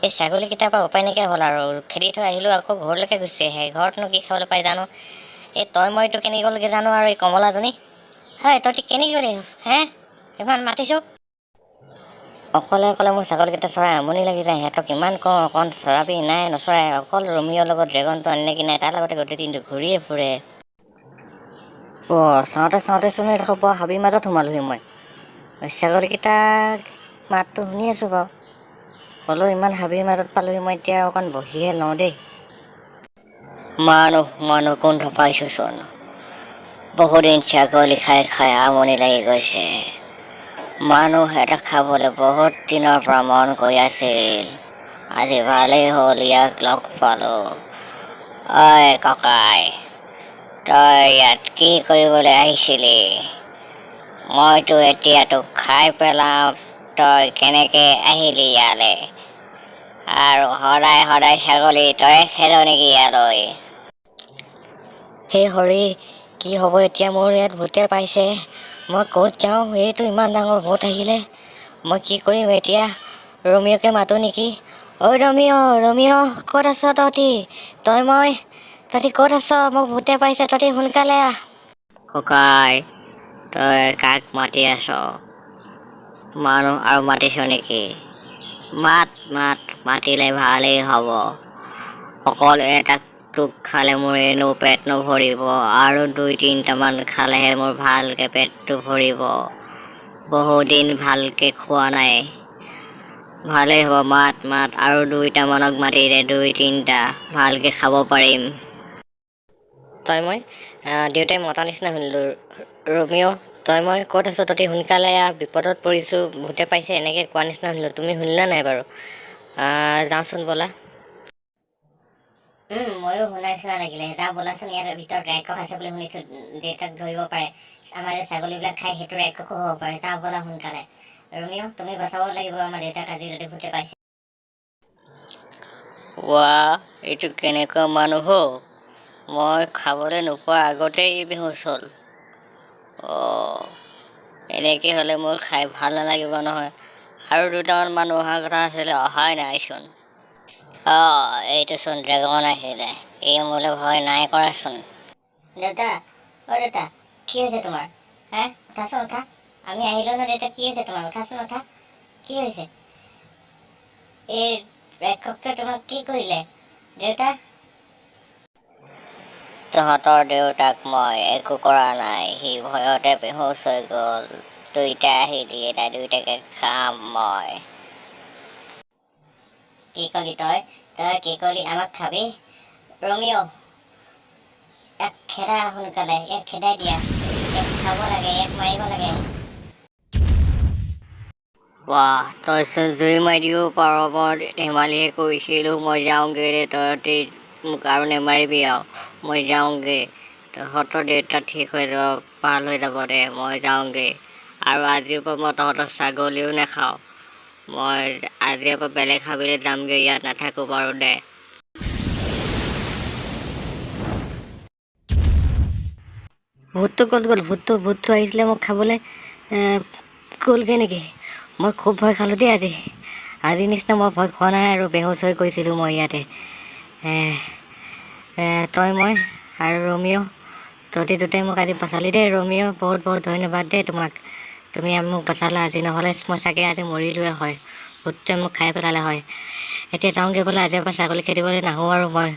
এই ছাগলীকেইটাৰ পৰা উপায় নাইকিয়া হ'ল আৰু খেদি থৈ আহিলোঁ আকৌ ঘৰলৈকে গুচি আহে ঘৰতনো কি খাবলৈ পাই জানো এই তই মইতো কেনেকৈ গ'লগৈ জানো আৰু এই কমলাজনী হয় তহঁতি কেনেকৈ গ'লি হে ইমান মাতিছোঁ অকলে অকলে মোৰ ছাগলীকেইটা চৰাই আমনি লাগি যায় সিহঁতক ইমান কওঁ অকণ চৰাবি নাই নচৰাই অকল ৰমিঅ'ৰ লগত ড্ৰেগনটো আনিলে কি নাই তাৰ লগতে গোটেই দিনটো ঘূৰিয়ে ফুৰে চাওঁতেচোন এডোখৰ বৰ হাবিৰ মাজত সোমালোহি মই ছাগলীকেইটা মাতটো শুনি আছোঁ বাৰু হ'লেও ইমান হাবিৰ মাজত পালোহি মই এতিয়া অকণ বহিহে লওঁ দেই মানুহ গোন্ধ পাইছোঁচোন বহুদিন ছাগলী খাই খাই আমনি লাগি গৈছে মানুহ এটা খাবলৈ বহুত দিনৰ পৰা মন গৈ আছিল আজি ভালেই হ'ল ইয়াক লগ পালোঁ ঐ ককাই তই ইয়াত কি কৰিবলৈ আহিছিলি মইতো এতিয়া তোক খাই পেলাওঁ তই কেনেকৈ আহিলি ইয়ালৈ আৰু সদায় ছাগলী তই খেদ নেকি ইয়ালৈ হে হৰি কি হ'ব এতিয়া মোৰ ইয়াত ভূতে পাইছে মই ক'ত যাওঁ এইটো ইমান ডাঙৰ ভূত আহিলে মই কি কৰিম এতিয়া ৰমিঅ'কে মাতোঁ নেকি ঐ ৰমিঅ' ক'ত আছ তহঁতি তহঁতি ক'ত আছ মোক ভূতে পাইছে তহঁতি সোনকালে আহ ককাই তই কাক মাতি আছ মানুহ আৰু মাতিছ নেকি মাতিলে ভালেই হ'ব অকল এটাক তোক খালে মোৰ এনেও পেট নভৰিব আৰু 2-3টামান খালেহে মোৰ ভালকৈ পেটটো ভৰিব বহুদিন ভালকৈ খোৱা নাই ভালেই হ'ব মাত আৰু 2টামানক মাতিলে 2-3টা ভালকৈ খাব পাৰিম মই দেউতাই মতা নিচিনা শুনিলোঁ ৰমিঅ' মই ক'ত আছোঁ তহঁতি সোনকালে বিপদত পৰিছোঁ ভূতে পাইছে এনেকৈ কোৱা নিচিনা শুনিলোঁ তুমি শুনিলা নাই বাৰু যাওঁচোন ব'লা ময়ো শুনা নিচিনা লাগিলে যাওঁ ব'লাচোন ইয়াৰ ভিতৰত ৰাক্ষস আছে বুলি শুনিছোঁ দেউতাক ধৰিব পাৰে আমাৰ যে ছাগলীবিলাক খাই সেইটো ৰাক্ষসো হ'ব পাৰে যাওঁ ব'লা সোনকালে ৰমিঅ' তুমি বচাব লাগিব আমাৰ দেউতাক আজি যদি ভূতে পাইছে এইটো কেনেকুৱা মানুহ মই খাবলৈ নোপোৱাৰ আগতেই বেহুচ হ'ল এনেকৈ হ'লে মোৰ খাই ভাল নালাগিব নহয় আৰু 2টামান মানুহ অহাৰ কথা আছিলে অহাই নাইচোন এইটোচোন ড্ৰেগন আহিলে এই মোলৈ ভয় নাই কৰাচোন দেউতা কি হৈছে তোমাৰ উঠাচোন উঠা আমি আহিলোঁ ন দেউতা কি হৈছে তোমাৰ উঠাচোন উঠা কি হৈছে এই ৰাক্ষসটোৱে তোমাক কি কৰিলে দেউতা তহঁতৰ দেউতাক মই একো কৰা নাই সি ভয়তে বেহুচ হৈ গ'ল দুইটা আহিলি এতিয়া দুইটাকে খাম মই কি ক'লি তই কি ক'লি আমাক খাবি ৰমিঅ' ইয়াক খেদা সোনকালে ইয়াক খেদাই দিয়া ইয়াক খাব লাগে ইয়াক মাৰিব লাগে তইচোন জুই মাৰি দিব পাৰ মই ধেমালিহে কৰিছিলোঁ মই যাওঁগৈ তহঁতি মোক আৰু নেমাৰিবি আৰু মই যাওঁগৈ তহঁতৰ দেউতা ঠিক হৈ যাব ভাল হৈ যাব দে মই যাওঁগৈ আৰু আজিৰ পৰা মই তহঁতৰ ছাগলীও নাখাওঁ মই আজিৰ পৰা বেলেগ হাবিলৈ যামগৈ ইয়াত নাথাকোঁ বাৰু দে ভূতটো ক'ত গ'ল ভূতটো আহিছিলে মোক খাবলৈ গ'লগৈ নেকি মই খুব ভয় খালোঁ দেই আজি নিচিনা মই ভয় খোৱা নাই আৰু বেহুচ হৈ গৈছিলোঁ মই ইয়াতে মই আৰু ৰমিঅ' তহঁতি দুটাই মোক আজি বচালি দেই ৰমিঅ' বহুত ধন্যবাদ দেই তোমাক তুমি মোক বচালা আজি নহ'লে মই চাগে আজি মৰিলোৱে হয় ভূতটোৱে মোক খাই পেলালে হয় এতিয়া যাওঁগৈ বোলে আজিৰ পৰা ছাগলী খেদিবলৈ নাহোঁ আৰু মই